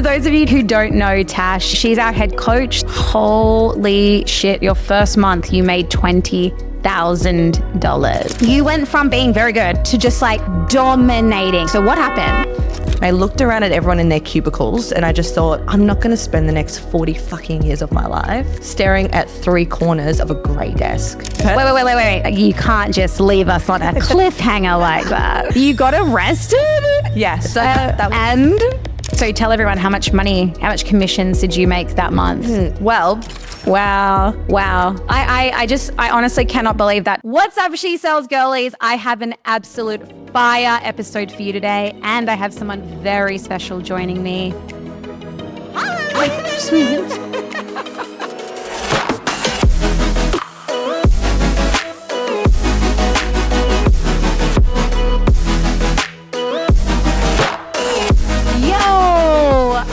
for those of you who don't know Tash, she's our head coach. Holy shit, your first month you made $20,000. You went from being very good to just like dominating. So what happened? I looked around at everyone in their cubicles and I just thought, I'm not going to spend the next 40 fucking years of my life staring at three corners of a grey desk. Wait. You can't just leave us on a cliffhanger like that. You got arrested? Yes. So So tell everyone how much commissions did you make that month? Wow. I honestly cannot believe that. What's up, She Sells girlies? I have an absolute fire episode for you today, and I have someone very special joining me.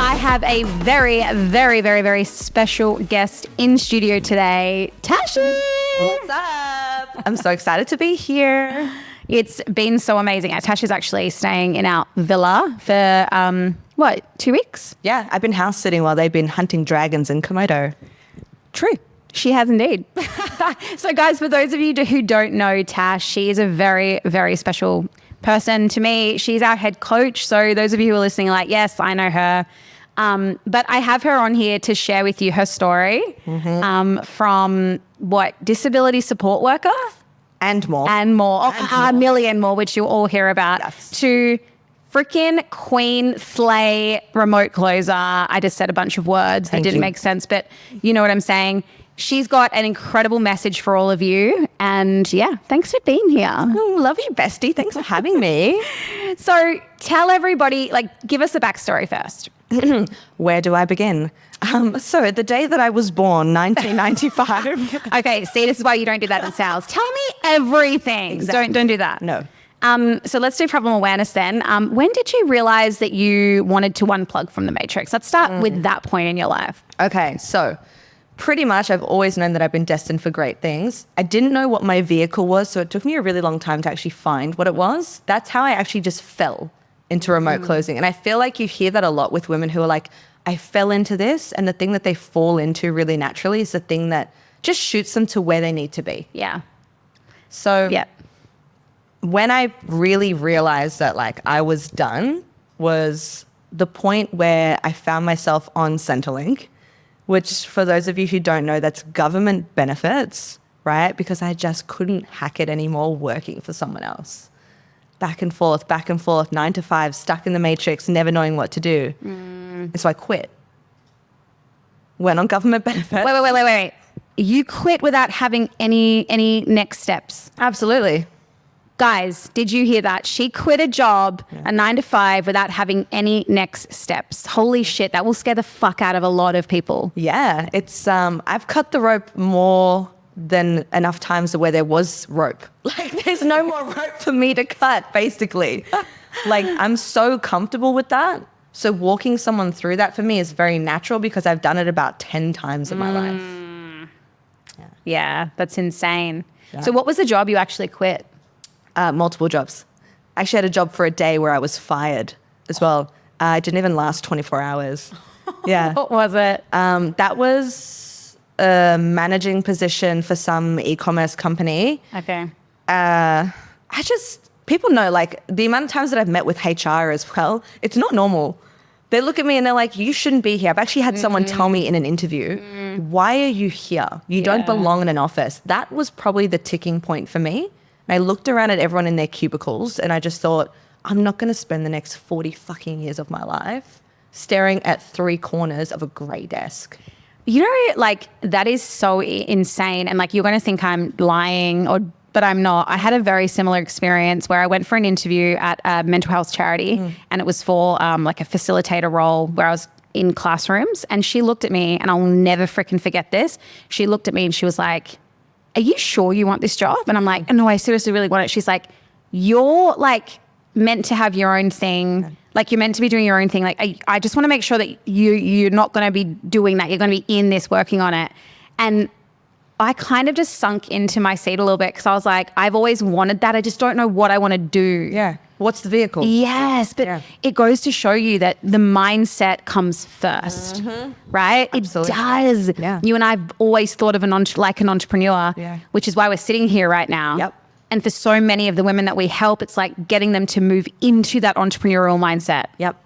I have a very, very, very, very special guest in studio today, Tasha. What's up? I'm so excited to be here. It's been so amazing. Tasha's actually staying in our villa for, 2 weeks? Yeah, I've been house sitting while they've been hunting dragons in Komodo. True. She has indeed. So guys, for those of you who don't know Tash, she is a very, very special person to me. She's our head coach. So those of you who are listening are like, yes, I know her. But I have her on here to share with you her story from disability support worker? And more. A million more, which you'll all hear about, yes. To freaking Queen Slay remote closer. I just said a bunch of words that didn't make sense, but you know what I'm saying. She's got an incredible message for all of you. And yeah, thanks for being here. Love you, bestie. Thanks for having me. So tell everybody, give us a backstory first. Where do I begin? So the day that I was born, 1995. Okay, see, this is why you don't do that in sales. Tell me everything. Exactly. Don't do that. No. So let's do problem awareness then. When did you realize that you wanted to unplug from the matrix? Let's start with that point in your life. Okay, so pretty much I've always known that I've been destined for great things. I didn't know what my vehicle was, so it took me a really long time to actually find what it was. That's how I actually just fell into remote closing. And I feel like you hear that a lot with women who are like, I fell into this, and the thing that they fall into really naturally is the thing that just shoots them to where they need to be. Yeah. So when I really realized that I was done was the point where I found myself on Centrelink, which for those of you who don't know, that's government benefits, right? Because I just couldn't hack it anymore working for someone else. Back and forth, 9 to 5, stuck in the matrix, never knowing what to do. And so I quit. Went on government benefits. Wait. You quit without having any next steps? Absolutely. Guys, did you hear that? She quit a job, a 9 to 5, without having any next steps. Holy shit, that will scare the fuck out of a lot of people. Yeah, it's I've cut the rope more than enough times where there was rope. There's no more rope for me to cut, basically. I'm so comfortable with that. So walking someone through that for me is very natural because I've done it about 10 times in my life. Yeah, that's insane. Yeah. So what was the job you actually quit? Multiple jobs. I actually had a job for a day where I was fired as well. It didn't even last 24 hours. Yeah. What was it? That was a managing position for some e-commerce company. Okay. People know, the amount of times that I've met with HR as well, it's not normal. They look at me and they're like, you shouldn't be here. I've actually had someone tell me in an interview, why are you here? You don't belong in an office. That was probably the ticking point for me. And I looked around at everyone in their cubicles and I just thought, I'm not going to spend the next 40 fucking years of my life staring at three corners of a grey desk. You know, that is so insane. And you're going to think I'm lying, but I'm not. I had a very similar experience where I went for an interview at a mental health charity and it was for a facilitator role where I was in classrooms, and she looked at me, and I'll never freaking forget this. She looked at me and she was like, are you sure you want this job? And I'm like, no, I seriously really want it. She's like, you're meant to have your own thing. You're meant to be doing your own thing. I just want to make sure that you're not going to be doing that. You're going to be in this, working on it. And I kind of just sunk into my seat a little bit because I was like, I've always wanted that. I just don't know what I want to do. Yeah. What's the vehicle? Yes, but it goes to show you that the mindset comes first, right? Absolutely. It does. Yeah. You and I've always thought of an entrepreneur, which is why we're sitting here right now. Yep. And for so many of the women that we help, it's like getting them to move into that entrepreneurial mindset. Yep.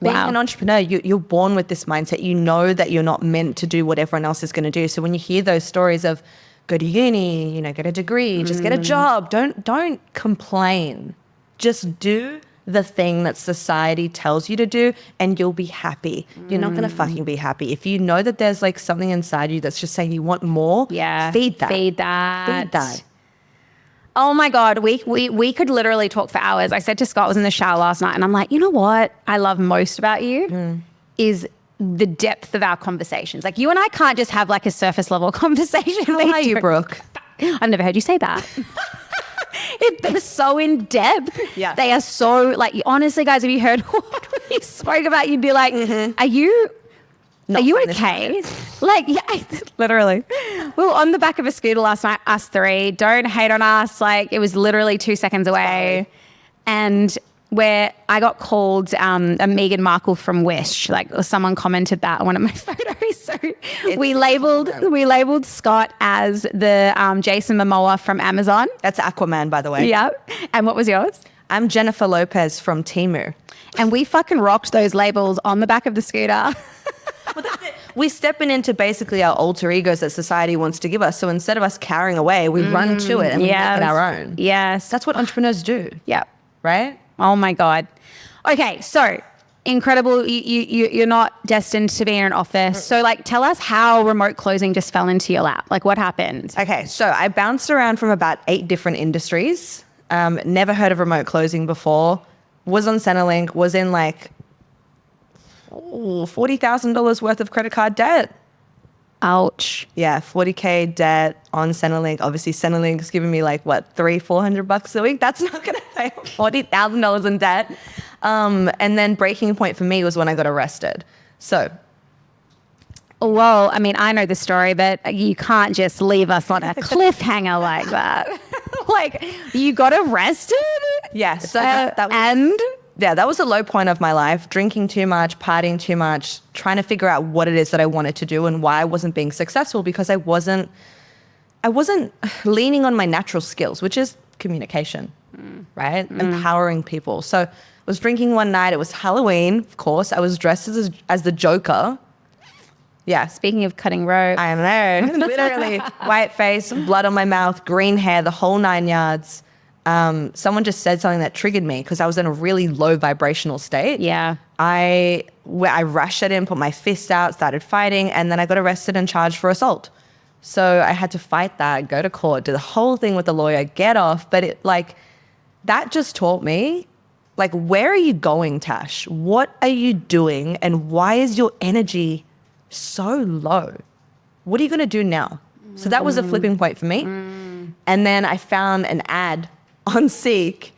Being an entrepreneur, you're born with this mindset. You know that you're not meant to do what everyone else is going to do. So when you hear those stories of go to uni, you know, get a degree, just get a job, don't complain. Just do the thing that society tells you to do and you'll be happy. You're not going to fucking be happy. If you know that there's like something inside you that's just saying you want more, feed that. Feed that. Oh my God, we could literally talk for hours. I said to Scott, I was in the shower last night and I'm like, you know what I love most about you is the depth of our conversations. Like you and I can't just have like a surface level conversation. How are you, Brooke? I've never heard you say that. They're so in depth. Yeah. They are so like, honestly, guys, if you heard what we spoke about, you'd be like, are you okay? Like, yeah, literally. We were on the back of a scooter last night, us three. Don't hate on us. Like, it was literally 2 seconds away. And where I got called a Meghan Markle from Wish. Like, someone commented that on one of my photos. So we labeled Scott as the Jason Momoa from Amazon. That's Aquaman, by the way. Yeah. And what was yours? I'm Jennifer Lopez from Temu. And we fucking rocked those labels on the back of the scooter. Well, that's it. We're stepping into basically our alter egos that society wants to give us. So instead of us carrying away, we run to it and we make it our own. Yes. That's what entrepreneurs do. Yeah. Right? Oh my God. Okay, so incredible. You're not destined to be in an office. So like, tell us how remote closing just fell into your lap. Like what happened? Okay, so I bounced around from about 8 different industries. Never heard of remote closing before. Was on Centrelink. Was in like $40,000 worth of credit card debt. Ouch. Yeah, 40K debt on Centrelink. Obviously, Centrelink's giving me like what, $300-400 a week. That's not going to pay $40,000 in debt. And then breaking point for me was when I got arrested. So, well, I mean, I know the story, but you can't just leave us on a cliffhanger like that. Like, you got arrested? Yeah. So that was the low point of my life. Drinking too much, partying too much, trying to figure out what it is that I wanted to do and why I wasn't being successful because I wasn't leaning on my natural skills, which is communication, right? Empowering people. So I was drinking one night. It was Halloween, of course. I was dressed as the Joker. Yeah. Speaking of cutting rope. I know. Literally. White face, blood on my mouth, green hair, the whole 9 yards. Someone just said something that triggered me because I was in a really low vibrational state. Yeah. I rushed it in, put my fist out, started fighting, and then I got arrested and charged for assault. So I had to fight that, go to court, do the whole thing with the lawyer, get off. But that just taught me, like, where are you going, Tash? What are you doing? And why is your energy so low? What are you going to do now? So that was a flipping point for me. And then I found an ad on Seek,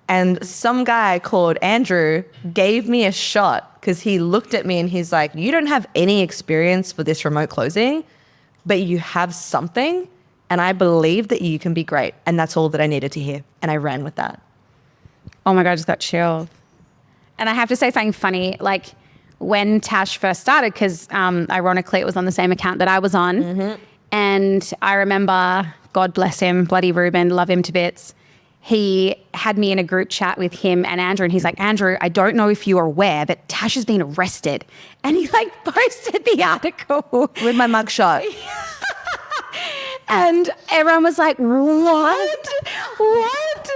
and some guy called Andrew gave me a shot because he looked at me and he's like, you don't have any experience for this remote closing, but you have something, and I believe that you can be great. And that's all that I needed to hear. And I ran with that. Oh my God, I just got chilled. And I have to say something funny, like when Tash first started, because ironically it was on the same account that I was on. And I remember, God bless him, bloody Ruben, love him to bits. He had me in a group chat with him and Andrew, and he's like, Andrew, I don't know if you're aware, but Tash has been arrested. And he like posted the article With my mugshot. and everyone was like, what? What?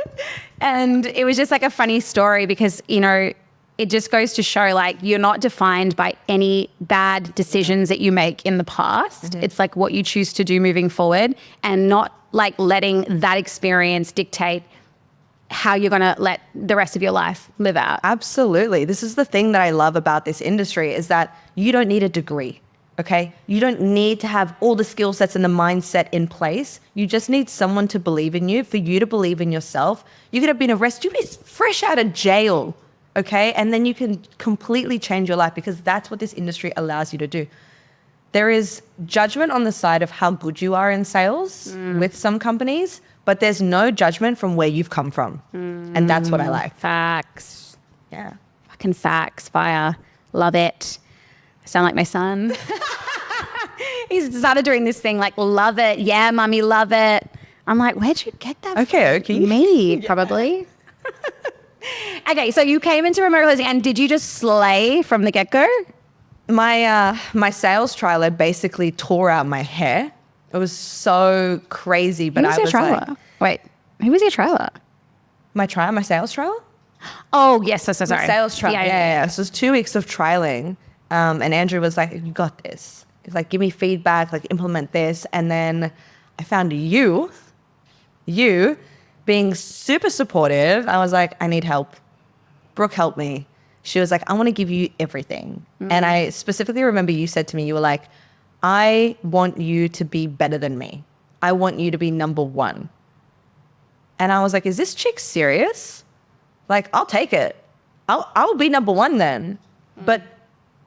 And it was just like a funny story because, you know, it just goes to show like you're not defined by any bad decisions that you make in the past. It's like what you choose to do moving forward and not like letting that experience dictate how you're going to let the rest of your life live out. Absolutely. This is the thing that I love about this industry is that you don't need a degree, okay? You don't need to have all the skill sets and the mindset in place. You just need someone to believe in you, for you to believe in yourself. You could have been arrested, you could be fresh out of jail, okay? And then you can completely change your life because that's what this industry allows you to do. There is judgment on the side of how good you are in sales with some companies, but there's no judgment from where you've come from. And that's what I like. Facts. Yeah. Fucking facts. Fire. Love it. I sound like my son. He's started doing this thing like, love it. Yeah, mummy, love it. I'm like, where'd you get that Okay. Me, probably. Okay, so you came into remote closing and did you just slay from the get-go? My sales trailer basically tore out my hair. It was so crazy, but Who was I your was trailer? like, Wait, who was your trailer? my sales trailer? Oh, yes, so sorry. Sales trial. Yeah. So it was 2 weeks of trialing. And Andrew was like, you got this. He's like, give me feedback, like implement this. And then I found you being super supportive. I was like, I need help. Brooke, help me. She was like, I want to give you everything. And I specifically remember you said to me, you were like, I want you to be better than me. I want you to be number one. And I was like, is this chick serious? Like, I'll take it. I'll be number one then. But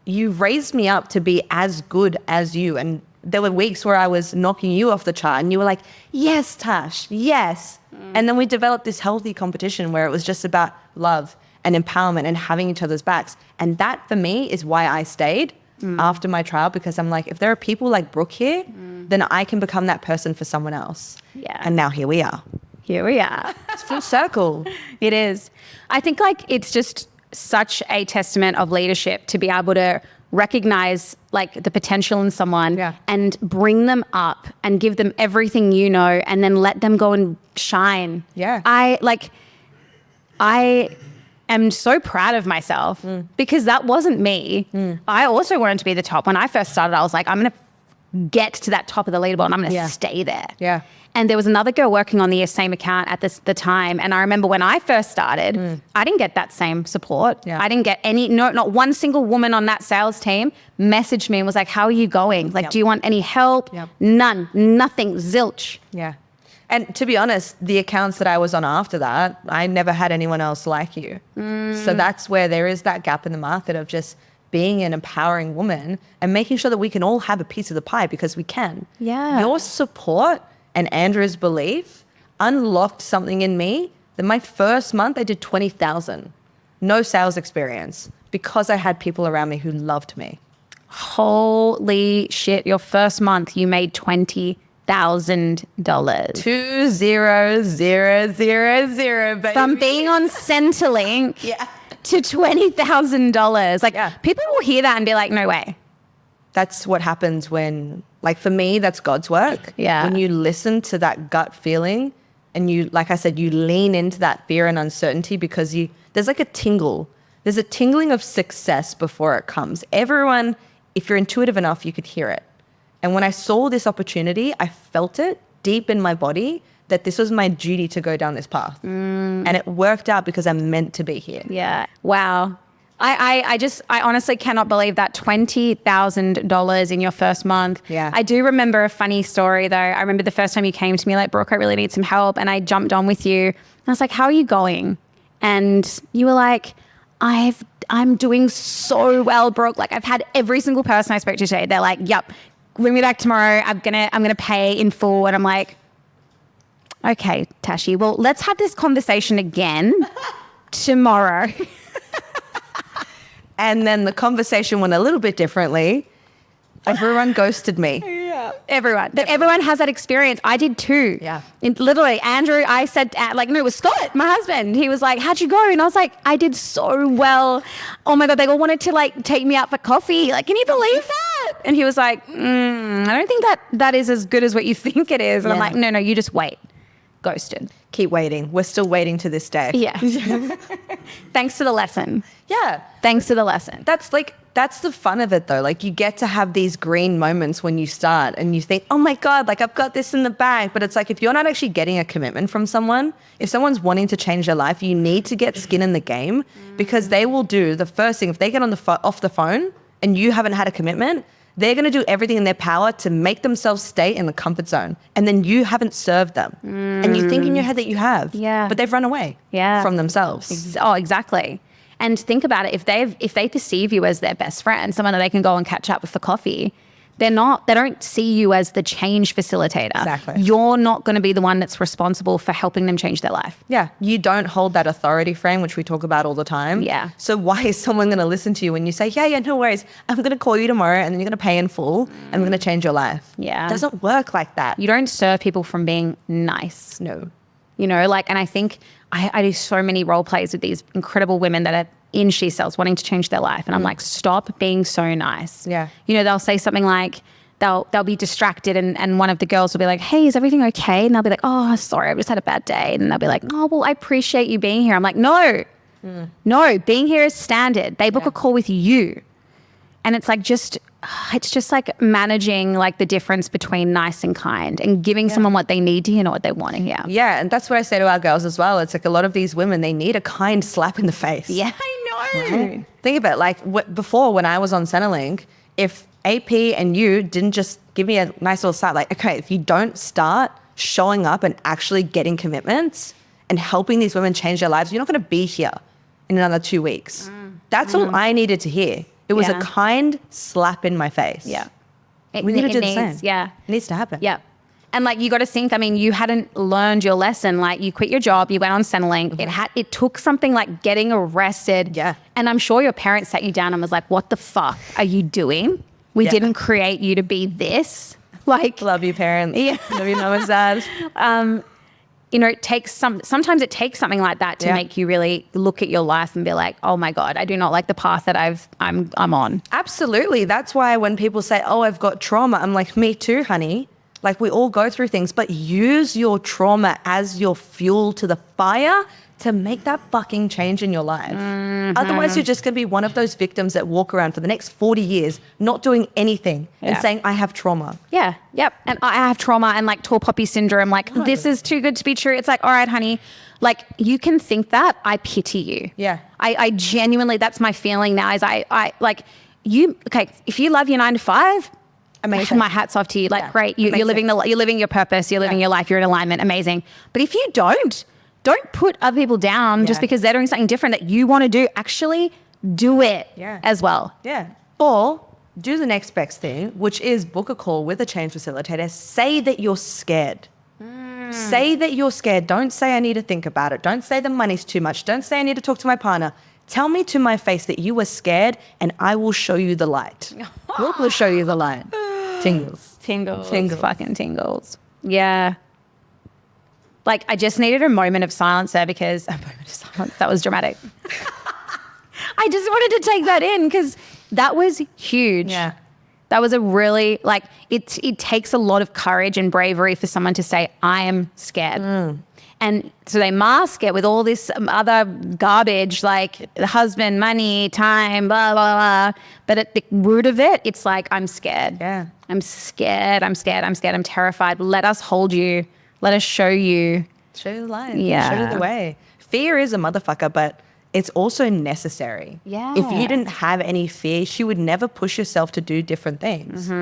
you raised me up to be as good as you. And there were weeks where I was knocking you off the chart and you were like, yes, Tash, yes. And then we developed this healthy competition where it was just about love and empowerment and having each other's backs. And that for me is why I stayed after my trial, because I'm like, if there are people like Brooke here, then I can become that person for someone else. Yeah. And now here we are. Here we are. It's full circle. It is. I think like it's just such a testament of leadership to be able to recognize like the potential in someone and bring them up and give them everything you know and then let them go and shine. Yeah. I am so proud of myself because that wasn't me. I also wanted to be the top. When I first started, I was like, I'm going to get to that top of the leaderboard and I'm going to stay there. Yeah. And there was another girl working on the same account at the time. And I remember when I first started, I didn't get that same support. Yeah. I didn't get not one single woman on that sales team messaged me and was like, how are you going? Like, do you want any help? None, nothing, zilch. Yeah. And to be honest, the accounts that I was on after that, I never had anyone else like you. So that's where there is that gap in the market of just being an empowering woman and making sure that we can all have a piece of the pie because we can. Yeah. Your support and Andrew's belief unlocked something in me that my first month I did 20,000. No sales experience because I had people around me who loved me. Holy shit. Your first month you made $20,000. 20,000, baby. From being on Centrelink to $20,000. Like people will hear that and be like, no way. That's what happens when, like for me, that's God's work. Yeah. When you listen to that gut feeling and you, like I said, you lean into that fear and uncertainty because there's like a tingle. There's a tingling of success before it comes. Everyone, if you're intuitive enough, you could hear it. And when I saw this opportunity, I felt it deep in my body that this was my duty to go down this path. And it worked out because I'm meant to be here. Yeah. Wow. I honestly cannot believe that $20,000 in your first month. Yeah. I do remember a funny story though. I remember the first time you came to me like, Brooke, I really need some help. And I jumped on with you. And I was like, how are you going? And you were like, I'm doing so well, Brooke. Like I've had every single person I spoke to today. They're like, yep, bring me back tomorrow. I'm gonna pay in full. And I'm like, okay, Tashi, well, let's have this conversation again tomorrow. And then the conversation went a little bit differently. Everyone ghosted me. Yeah. Everyone has that experience. I did too. Yeah. Literally, Andrew, I said, like, no, it was Scott, my husband. He was like, how'd you go? And I was like, I did so well. Oh my God, they all wanted to like take me out for coffee. Like, can you believe that? And he was like, I don't think that is as good as what you think it is. And I'm like, no, you just wait. Ghosted. Keep waiting. We're still waiting to this day. Yeah. Thanks for the lesson. Yeah. Thanks for the lesson. That's the fun of it though. Like you get to have these green moments when you start and you think, oh my God, like I've got this in the bag. But it's like, if you're not actually getting a commitment from someone, if someone's wanting to change their life, you need to get skin in the game because they will do the first thing. If they get on off the phone and you haven't had a commitment, they're going to do everything in their power to make themselves stay in the comfort zone. And then you haven't served them. And you think in your head that you have. Yeah. But they've run away from themselves. Exactly. And think about it. If they perceive you as their best friend, someone that they can go and catch up with for coffee, they don't see you as the change facilitator. Exactly. You're not going to be the one that's responsible for helping them change their life. Yeah. You don't hold that authority frame, which we talk about all the time. Yeah. So why is someone going to listen to you when you say, yeah, no worries. I'm going to call you tomorrow and then you're going to pay in full and we're going to change your life. Yeah. It doesn't work like that. You don't serve people from being nice. No. You know, like, and I think I do so many role plays with these incredible women that are in she cells wanting to change their life. And I'm like, stop being so nice. Yeah. You know, they'll say something like, they'll be distracted and one of the girls will be like, hey, is everything okay? And they'll be like, oh, sorry, I just had a bad day. And they'll be like, oh, well, I appreciate you being here. I'm like, no, being here is standard. They book a call with you. And it's like it's just like managing like the difference between nice and kind and giving someone what they need to hear, not what they want to hear. Yeah. And that's what I say to our girls as well. It's like a lot of these women, they need a kind slap in the face. Yeah, I know. Right? Think of it. Like before when I was on Centrelink, if AP and you didn't just give me a nice little slap, like, okay, if you don't start showing up and actually getting commitments and helping these women change their lives, you're not going to be here in another 2 weeks. That's all I needed to hear. It was a kind slap in my face. Yeah. We need to do the same. Yeah. It needs to happen. Yeah. And like, you got to think, I mean, you hadn't learned your lesson. Like, you quit your job, you went on Centrelink. It took something like getting arrested. Yeah. And I'm sure your parents sat you down and was like, what the fuck are you doing? We didn't create you to be this. Like, Love you, parents. Yeah. Love you, mom and dad. you know, sometimes it takes something like that to make you really look at your life and be like, oh my God, I do not like the path that I'm on. Absolutely. That's why when people say, oh, I've got trauma, I'm like, me too, honey. Like, we all go through things, but use your trauma as your fuel to the fire to make that fucking change in your life. Otherwise, you're just going to be one of those victims that walk around for the next 40 years not doing anything and saying, I have trauma. Yeah. Yep. And I have trauma and like tall poppy syndrome. Like, this is too good to be true. It's like, all right, honey, like, you can think that. I pity you. Yeah. I genuinely, that's my feeling now is I like you. Okay. If you love your 9 to 5, amazing. My hat's off to you. Like, great. You're living your purpose. You're living your life. You're in alignment. Amazing. But if you don't put other people down just because they're doing something different that you want to do. Actually do it as well. Yeah. Or do the next best thing, which is book a call with a change facilitator. Say that you're scared. Say that you're scared. Don't say I need to think about it. Don't say the money's too much. Don't say I need to talk to my partner. Tell me to my face that you were scared and I will show you the light. We'll show you the light. Tingles. Tingles. Fucking tingles. Yeah. Like, I just needed a moment of silence there because that was dramatic. I just wanted to take that in because that was huge. Yeah. That was a really, like, it takes a lot of courage and bravery for someone to say, I am scared. And so they mask it with all this other garbage, like the husband, money, time, blah, blah, blah. But at the root of it, it's like, I'm scared. Yeah. I'm scared. I'm terrified. Let us hold you. Let us show you. Show you the light. Yeah. Show you the way. Fear is a motherfucker, but it's also necessary. Yeah. If you didn't have any fear, you would never push yourself to do different things.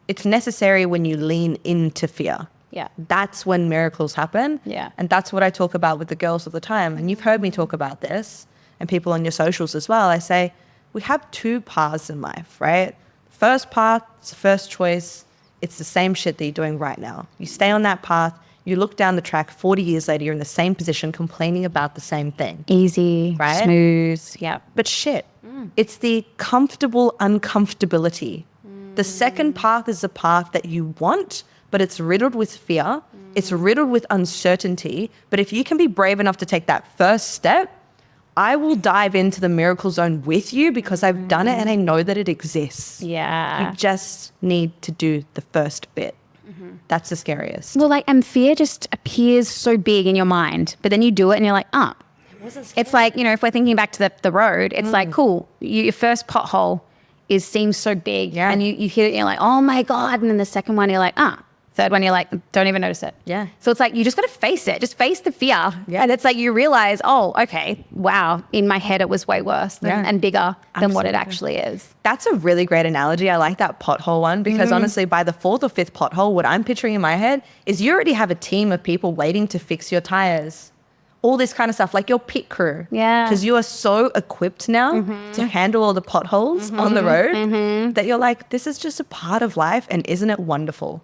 It's necessary when you lean into fear. Yeah. That's when miracles happen. Yeah. And that's what I talk about with the girls all the time. And you've heard me talk about this and people on your socials as well. I say, we have 2 paths in life, right? First path, it's the first choice. It's the same shit that you're doing right now. You stay on that path. You look down the track, 40 years later, you're in the same position complaining about the same thing. Easy, right? Smooth, yeah. But shit, it's the comfortable uncomfortability. The second path is the path that you want, but it's riddled with fear. It's riddled with uncertainty. But if you can be brave enough to take that first step, I will dive into the miracle zone with you because I've done it and I know that it exists. Yeah. You just need to do the first bit. That's the scariest. Well, like, and fear just appears so big in your mind, but then you do it and you're like, it's like, you know, if we're thinking back to the road, it's like, cool, your first pothole seems so big and you hit it and you're like, oh my God. And then the second one, you're like, third one, you're like, don't even notice it. Yeah. So it's like, you just got to face it. Just face the fear. Yeah. And it's like, you realize, oh, okay, wow. In my head, it was way worse and bigger than what it actually is. That's a really great analogy. I like that pothole one because honestly, by the 4th or 5th pothole, what I'm picturing in my head is you already have a team of people waiting to fix your tires all this kind of stuff, like your pit crew. Yeah. Because you are so equipped now to handle all the potholes on the road that you're like, this is just a part of life, and isn't it wonderful?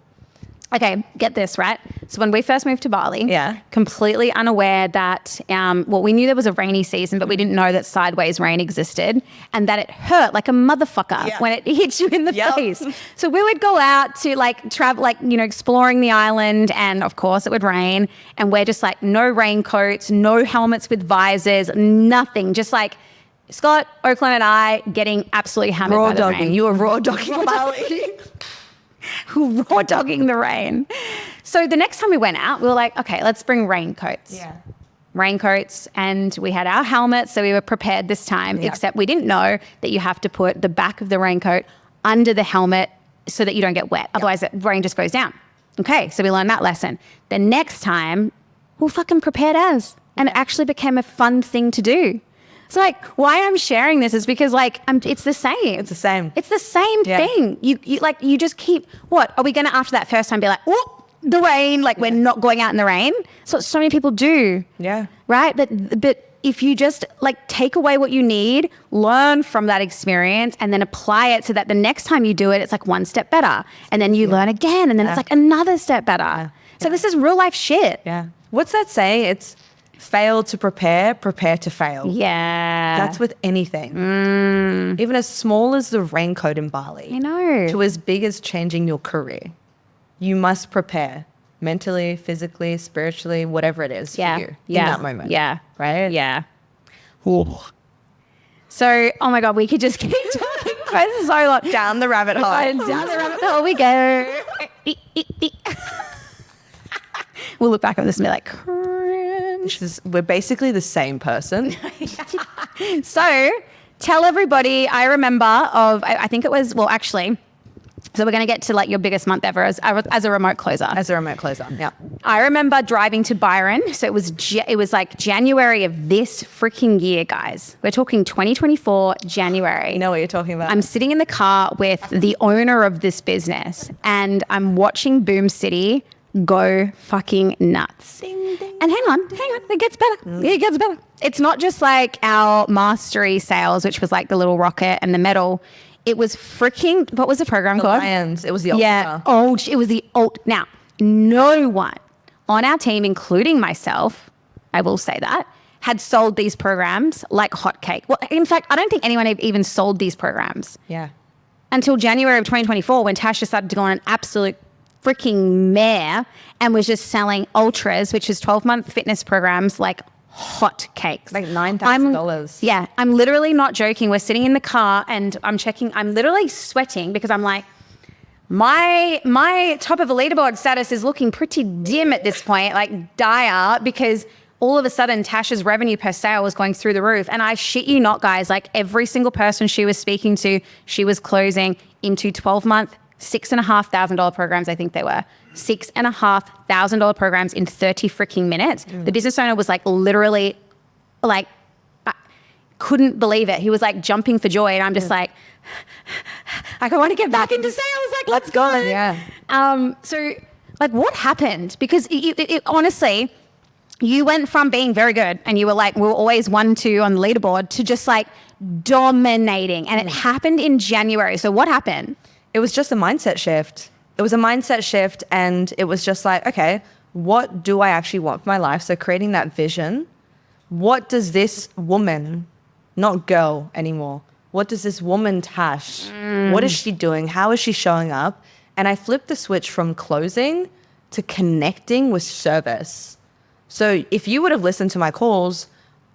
Okay, get this, right? So when we first moved to Bali, completely unaware that, we knew there was a rainy season, but we didn't know that sideways rain existed and that it hurt like a motherfucker when it hits you in the face. So we would go out to like travel, like, you know, exploring the island, and of course it would rain, and we're just like no raincoats, no helmets with visors, nothing, just like Scott, Oakland and I getting absolutely hammered by the rain. You were raw dogging Bali. Raw dogging the rain. So the next time we went out, we were like, okay, let's bring raincoats. Yeah. Raincoats, and we had our helmets, so we were prepared this time, except we didn't know that you have to put the back of the raincoat under the helmet so that you don't get wet. Otherwise, the rain just goes down. Okay, so we learned that lesson. The next time, we're fucking prepared as, and it actually became a fun thing to do. So like, why I'm sharing this is because like, it's the same. It's the same. It's the same thing. You just keep, what? Are we going to, after that first time, be like, oh, the rain, like we're not going out in the rain? So many people do. Yeah. Right? But if you just like take away what you need, learn from that experience, and then apply it so that the next time you do it, it's like one step better. And then you learn again, and then it's like another step better. So this is real life shit. Yeah. What's that saying? It's fail to prepare, prepare to fail. Yeah. That's with anything. Even as small as the raincoat in Bali. I know. To as big as changing your career. You must prepare mentally, physically, spiritually, whatever it is for you in that moment. Yeah. Right? Yeah. Ooh. So, oh my God, we could just keep talking for so long. Down the rabbit hole. Down the rabbit hole we go. We'll look back on this and be like, we're basically the same person. So tell everybody, I remember I think it was, well, actually, so we're going to get to like your biggest month ever as a remote closer. As a remote closer, yeah. I remember driving to Byron. So it was like January of this freaking year, guys. We're talking 2024 January. You know what you're talking about. I'm sitting in the car with the owner of this business, and I'm watching Boom City go fucking nuts. Ding, ding, and hang on, it gets better. It gets better. It's not just like our mastery sales, which was like the little rocket and the medal. It was freaking, what was the program called? Lions. It was the Ultra. Yeah, it was the Ult. Now, no one on our team, including myself, I will say that, had sold these programs like hotcake. Well, in fact, I don't think anyone had even sold these programs. Yeah. Until January of 2024, when Tasha started to go on an absolute freaking mare and was just selling ultras, which is 12-month fitness programs, like hot cakes. Like $9,000. Yeah. I'm literally not joking. We're sitting in the car and I'm literally sweating because I'm like, my top of the leaderboard status is looking pretty dim at this point, like dire, because all of a sudden Tasha's revenue per sale was going through the roof. And I shit you not, guys, like every single person she was speaking to, she was closing into 12-month, $6,500 programs. I think they were $6,500 programs in 30 freaking minutes. The business owner was like literally like, I couldn't believe it. He was like jumping for joy. And I'm just like, I want to get back into sales. Like, let's go. Yeah. So like what happened? Because it honestly, you went from being very good and you were like, we were always 1-2 on the leaderboard to just like dominating. And it happened in January. So what happened? It was just a mindset shift. It was a mindset shift, and it was just like, okay, what do I actually want for my life? So creating that vision. What does this woman, not girl anymore, what does this woman Tash, what is she doing? How is she showing up? And I flipped the switch from closing to connecting with service. So if you would have listened to my calls,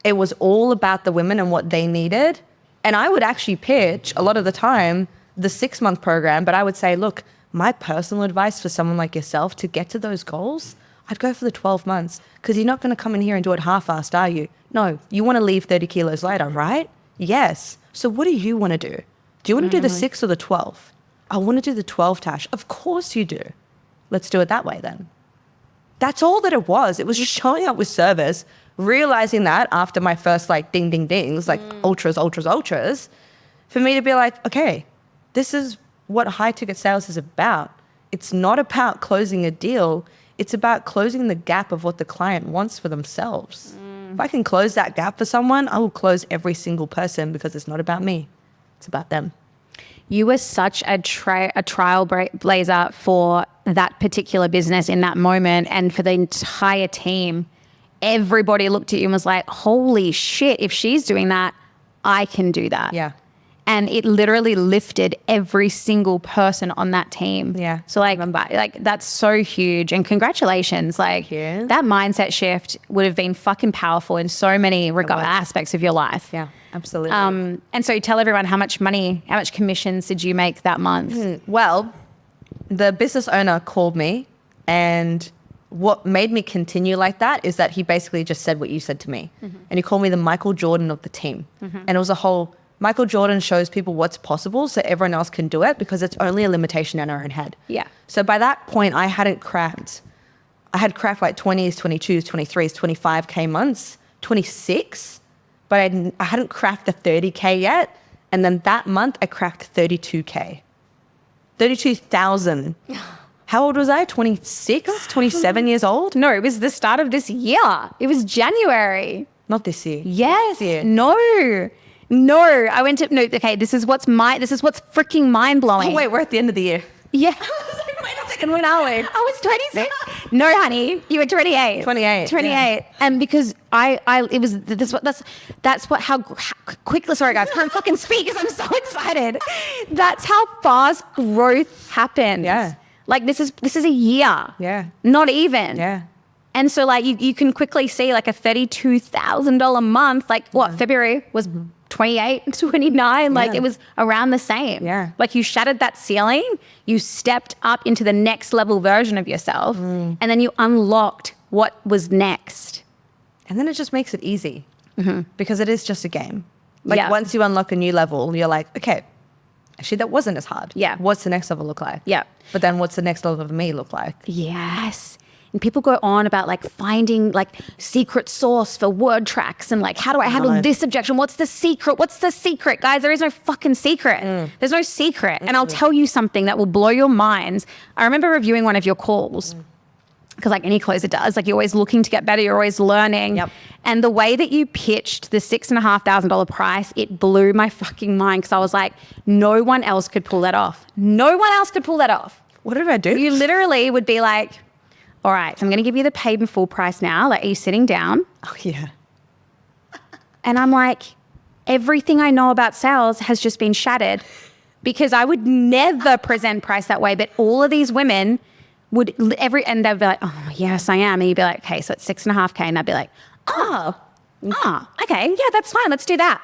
it was all about the women and what they needed. And I would actually pitch a lot of the time the 6-month program, but I would say, look, my personal advice for someone like yourself to get to those goals, I'd go for the 12 months, because you're not going to come in here and do it half-assed, are you? No, you want to leave 30 kilos later, right? Yes. So what do you want to do? Do you want to do the 6 or the 12? I want to do the 12, Tash. Of course you do. Let's do it that way then. That's all that it was. It was just showing up with service, realizing that after my first like ding, ding, dings, like ultras, for me to be like, okay, this is what high ticket sales is about. It's not about closing a deal. It's about closing the gap of what the client wants for themselves. If I can close that gap for someone, I will close every single person because it's not about me. It's about them. You were such a trailblazer for that particular business in that moment and for the entire team. Everybody looked at you and was like, holy shit, if she's doing that, I can do that. Yeah. And it literally lifted every single person on that team. Yeah. So like that's so huge. And congratulations. Like that mindset shift would have been fucking powerful in so many aspects of your life. Yeah, absolutely. And so tell everyone how much commissions did you make that month? Well, the business owner called me, and what made me continue like that is that he basically just said what you said to me. And he called me the Michael Jordan of the team. And it was a whole Michael Jordan shows people what's possible so everyone else can do it, because it's only a limitation in our own head. Yeah. So by that point, I had cracked like 20s, 22s, 23s, 25K months, 26, but I hadn't cracked the 30K yet. And then that month I cracked 32K, 32,000. How old was I? 26, 27 years old? No, it was the start of this year. It was January. Not this year. Yes. This year. No, I went to, okay, this is what's freaking mind blowing. Oh, wait, we're at the end of the year. Yeah. I was like, wait a second, when are we? I was 26. No, honey, you were 28. 28. Yeah. And because it was how quickly, sorry guys, can't fucking speak because I'm so excited. That's how fast growth happens. Yeah. Like this is a year. Yeah. Not even. Yeah. And so like you can quickly see like a $32,000 month, like what, February was 28, 29, like it was around the same. Yeah. Like you shattered that ceiling, you stepped up into the next level version of yourself, and then you unlocked what was next. And then it just makes it easy because it is just a game. Like once you unlock a new level, you're like, okay, actually that wasn't as hard. Yeah. What's the next level look like? Yeah. But then what's the next level of me look like? Yes. And people go on about like finding like secret sauce for word tracks and like, how do I handle this objection? What's the secret? Guys? There is no fucking secret. There's no secret. And I'll tell you something that will blow your minds. I remember reviewing one of your calls because like any closer does, like you're always looking to get better. You're always learning. Yep. And the way that you pitched the $6,500 price, it blew my fucking mind because I was like, no one else could pull that off. No one else could pull that off. What did I do? You literally would be like, all right, so I'm going to give you the paid in full price now. Like, are you sitting down? Oh, yeah. And I'm like, everything I know about sales has just been shattered because I would never present price that way. But all of these women would and they'd be like, oh, yes, I am. And you'd be like, okay, so it's 6.5K. And I'd be like, okay, yeah, that's fine. Let's do that.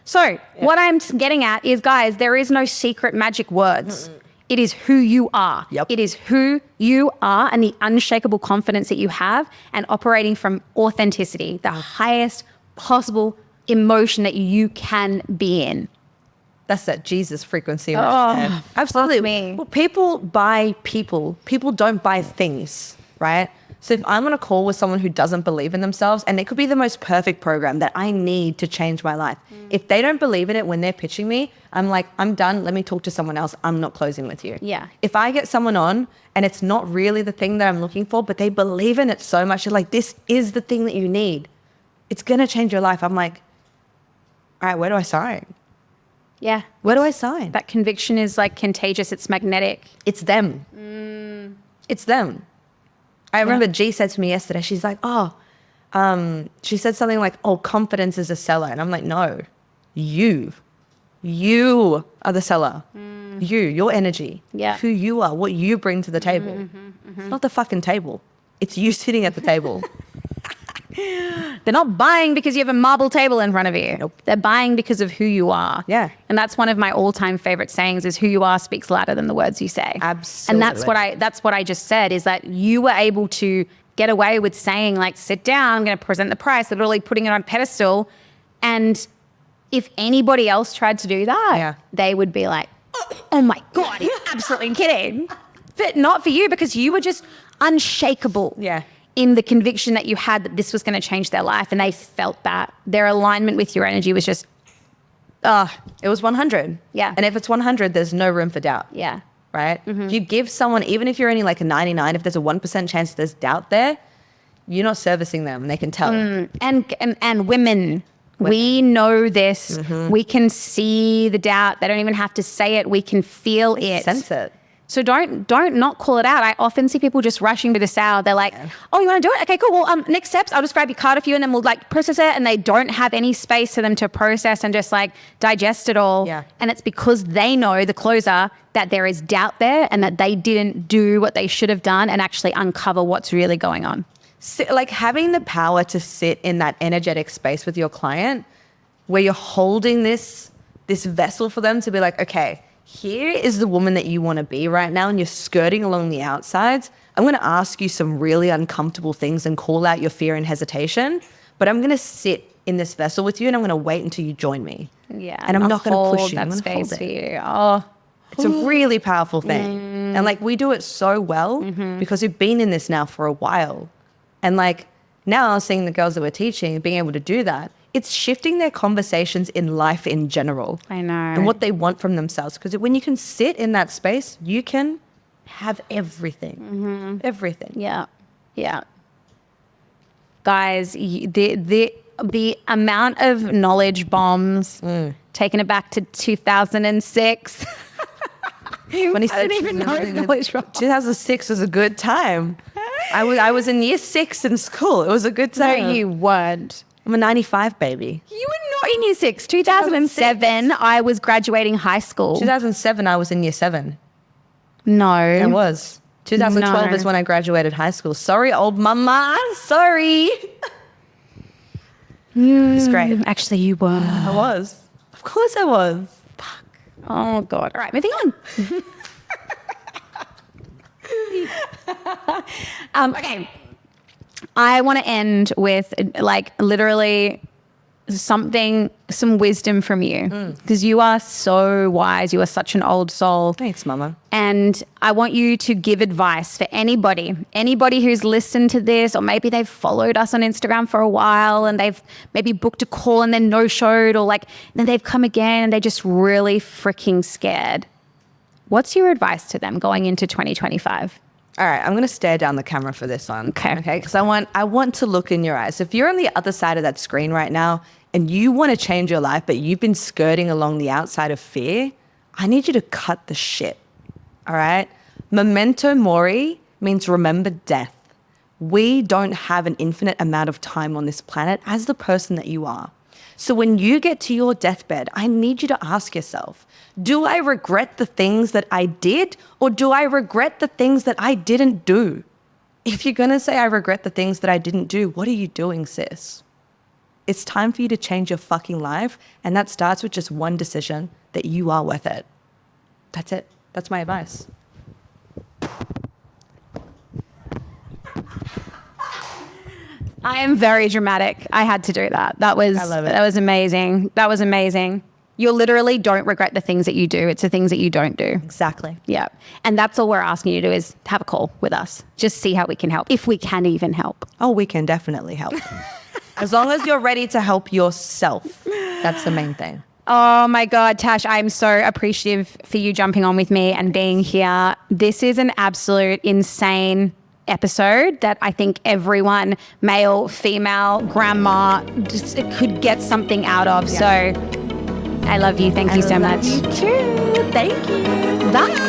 So what I'm getting at is, guys, there is no secret magic words. It is who you are. Yep. It is who you are and the unshakable confidence that you have and operating from authenticity, the highest possible emotion that you can be in. That's that Jesus frequency. Oh, absolutely. Me. Well, people buy people. People don't buy things, right? So if I'm on a call with someone who doesn't believe in themselves, and it could be the most perfect program that I need to change my life. If they don't believe in it when they're pitching me, I'm like, I'm done. Let me talk to someone else. I'm not closing with you. Yeah. If I get someone on and it's not really the thing that I'm looking for, but they believe in it so much, you're like, this is the thing that you need. It's going to change your life. I'm like, all right, where do I sign? Yeah. Where do I sign? That conviction is like contagious. It's magnetic. It's them. It's them. I remember G said to me yesterday, she's like, she said something like, oh, confidence is a seller. And I'm like, no, you are the seller. Your energy, who you are, what you bring to the table. It's not the fucking table. It's you sitting at the table. They're not buying because you have a marble table in front of you. Nope. They're buying because of who you are. Yeah. And that's one of my all-time favorite sayings is who you are speaks louder than the words you say. Absolutely. And that's what I just said is that you were able to get away with saying like, sit down, I'm going to present the price, literally putting it on a pedestal. And if anybody else tried to do that, they would be like, oh my God, you're absolutely kidding. But not for you because you were just unshakable. Yeah. In the conviction that you had that this was going to change their life, and they felt that. Their alignment with your energy was just, it was 100. Yeah. And if it's 100, there's no room for doubt. Yeah. Right? If you give someone, even if you're only like a 99, if there's a 1% chance there's doubt there, you're not servicing them. And they can tell. And women. We know this. We can see the doubt. They don't even have to say it. We can feel it. Sense it. So don't not call it out. I often see people just rushing to the sale. They're like, oh, you want to do it? Okay, cool. Well, next steps, I'll just grab your card off you and then we'll like process it. And they don't have any space for them to process and just like digest it all. Yeah. And it's because they know, the closer, that there is doubt there and that they didn't do what they should have done and actually uncover what's really going on. Like having the power to sit in that energetic space with your client where you're holding this vessel for them to be like, okay, here is the woman that you want to be right now, and you're skirting along the outsides. I'm going to ask you some really uncomfortable things and call out your fear and hesitation, but I'm going to sit in this vessel with you and I'm going to wait until you join me. Yeah. And I'm not going to push you. That I'm going to hold space for it. you. Oh. It's a really powerful thing. And like we do it so well because we've been in this now for a while. And like now seeing the girls that we're teaching, being able to do that, it's shifting their conversations in life in general. I know. And what they want from themselves. Because when you can sit in that space, you can have everything. Everything. Yeah. Yeah. Guys, the amount of knowledge bombs, taking it back to 2006. I didn't even know knowledge bombs. 2006 was a good time. I was in year 6 in school. It was a good time. No, you weren't. I'm a 95 baby. You were not in year 6. 2007, I was graduating high school. 2007, I was in year 7. No. I was. 2012 is when I graduated high school. Sorry, old mama. Sorry. It's great. Actually, you were. I was. Of course I was. Fuck. Oh, God. All right, moving on. Okay. I want to end with like literally some wisdom from you because you are so wise. You are such an old soul. Thanks, mama. And I want you to give advice for anybody who's listened to this, or maybe they've followed us on Instagram for a while and they've maybe booked a call and then no-showed, or like then they've come again and they're just really freaking scared. What's your advice to them going into 2025? All right, I'm going to stare down the camera for this one. Okay. Because I want to look in your eyes. If you're on the other side of that screen right now and you want to change your life, but you've been skirting along the outside of fear, I need you to cut the shit. All right? Memento mori means remember death. We don't have an infinite amount of time on this planet as the person that you are. So when you get to your deathbed, I need you to ask yourself, do I regret the things that I did, or do I regret the things that I didn't do? If you're going to say I regret the things that I didn't do, what are you doing, sis? It's time for you to change your fucking life, and that starts with just one decision, that you are worth it. That's it. That's my advice. I am very dramatic. I had to do that. I love it. That was amazing. That was amazing. You literally don't regret the things that you do. It's the things that you don't do. Exactly. Yeah. And that's all we're asking you to do is have a call with us. Just see how we can help, if we can even help. Oh, we can definitely help. As long as you're ready to help yourself. That's the main thing. Oh my God, Tash, I'm so appreciative for you jumping on with me and being here. This is an absolute insane episode that I think everyone, male, female, grandma, just could get something out of. Yeah. So I love you. Thank you so much. You too. Thank you. Bye.